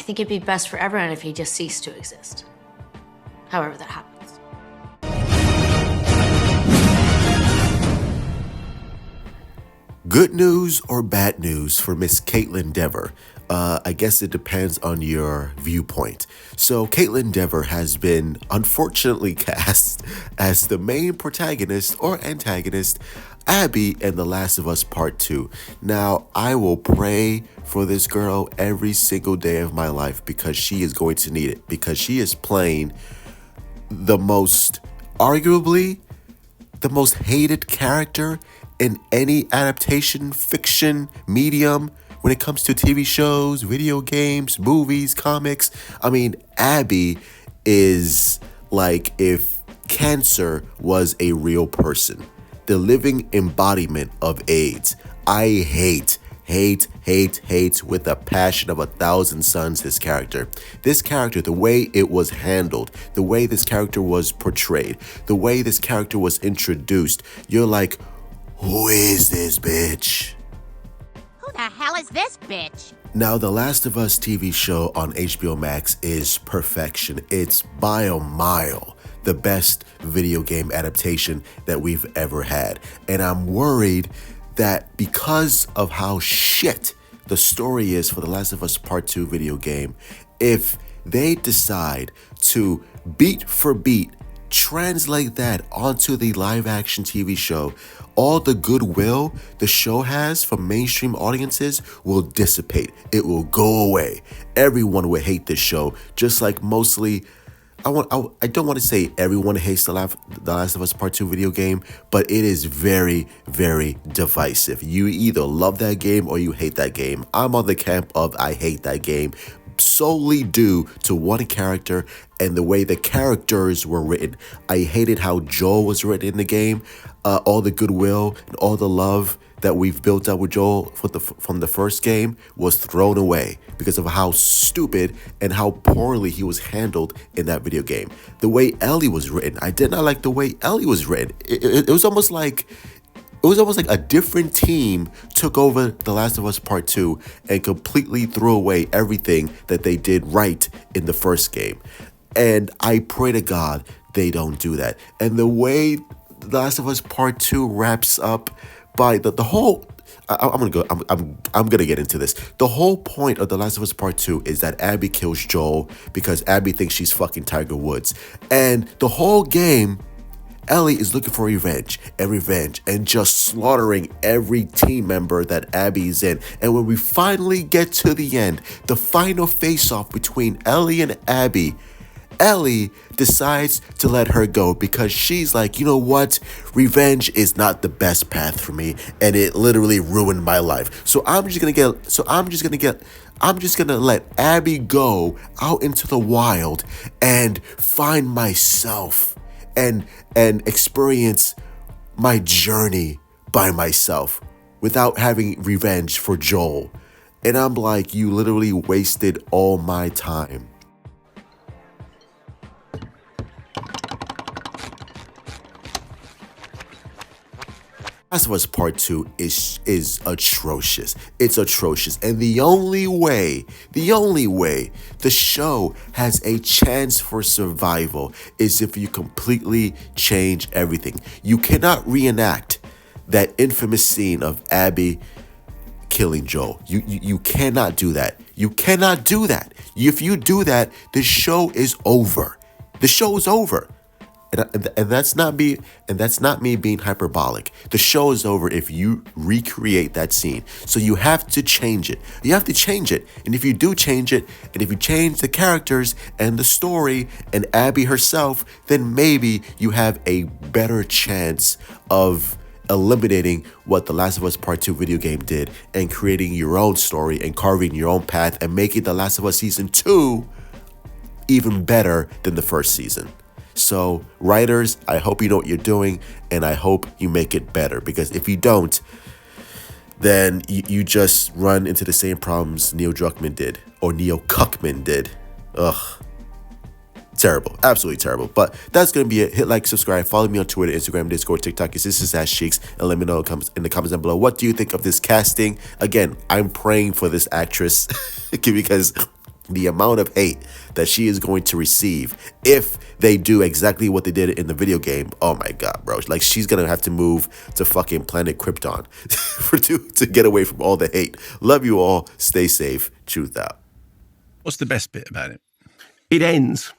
think it'd be best for everyone if he just ceased to exist. However that happens. Good news or bad news for Miss Kaitlyn Dever? I guess it depends on your viewpoint. So Kaitlyn Dever has been unfortunately cast as the main protagonist or antagonist, Abby, in The Last of Us Part 2. Now, I will pray for this girl every single day of my life because she is going to need it, because she is playing arguably the most hated character in any adaptation, fiction, medium, when it comes to TV shows, video games, movies, comics. I mean, Abby is like if cancer was a real person, the living embodiment of AIDS. I hate with a passion of 1,000 suns this character. This character, the way it was handled, the way this character was portrayed, the way this character was introduced, you're like, who is this bitch? Who the hell is this bitch? Now, The Last of Us TV show on HBO Max is perfection. It's by a mile the best video game adaptation that we've ever had. And I'm worried that because of how shit the story is for The Last of Us Part 2 video game, if they decide to beat for beat translate that onto the live action TV show, all the goodwill the show has from mainstream audiences will dissipate. It will go away. Everyone will hate this show, just like mostly, I don't want to say everyone hates the Last of Us Part 2 video game, but it is very, very divisive. You either love that game or you hate that game. I'm on the camp of I hate that game, solely due to one character and the way the characters were written. I hated how Joel was written in the game. All the goodwill and all the love that we've built up with Joel from the first game was thrown away because of how stupid and how poorly he was handled in that video game. The way Ellie was written, I did not like the way Ellie was written. It was almost like a different team took over The Last of Us Part 2 and completely threw away everything that they did right in the first game. And I pray to God they don't do that. And the way The Last of Us Part 2 wraps up by the whole, I'm gonna get into this. The whole point of The Last of Us Part 2 is that Abby kills Joel because Abby thinks she's fucking Tiger Woods. And the whole game, Ellie is looking for revenge and just slaughtering every team member that Abby's in. And when we finally get to the end, the final face-off between Ellie and Abby, Ellie decides to let her go because she's like, you know what? Revenge is not the best path for me, and it literally ruined my life. So I'm just gonna let Abby go out into the wild and find myself and experience my journey by myself without having revenge for Joel. And I'm like, you literally wasted all my time. Last of Us Part 2 is atrocious. It's atrocious. And the only way the show has a chance for survival is if you completely change everything. You cannot reenact that infamous scene of Abby killing Joel. You cannot do that. You cannot do that. If you do that, the show is over. The show is over. And that's not me being hyperbolic. The show is over if you recreate that scene. So you have to change it. You have to change it. And if you do change it, and if you change the characters and the story and Abby herself, then maybe you have a better chance of eliminating what The Last of Us Part 2 video game did and creating your own story and carving your own path and making The Last of Us Season 2 even better than the first season. So, writers, I hope you know what you're doing, and I hope you make it better. Because if you don't, then you just run into the same problems Neil Druckmann did, or Neil Cuckman did. Ugh. Terrible. Absolutely terrible. But that's going to be it. Hit like, subscribe, follow me on Twitter, Instagram, Discord, TikTok. This is Ash Cheeks, and let me know in the comments down below. What do you think of this casting? Again, I'm praying for this actress because the amount of hate that she is going to receive if they do exactly what they did in the video game. Oh my God, bro. Like, she's going to have to move to fucking planet Krypton to get away from all the hate. Love you all. Stay safe. Truth out. What's the best bit about it? It ends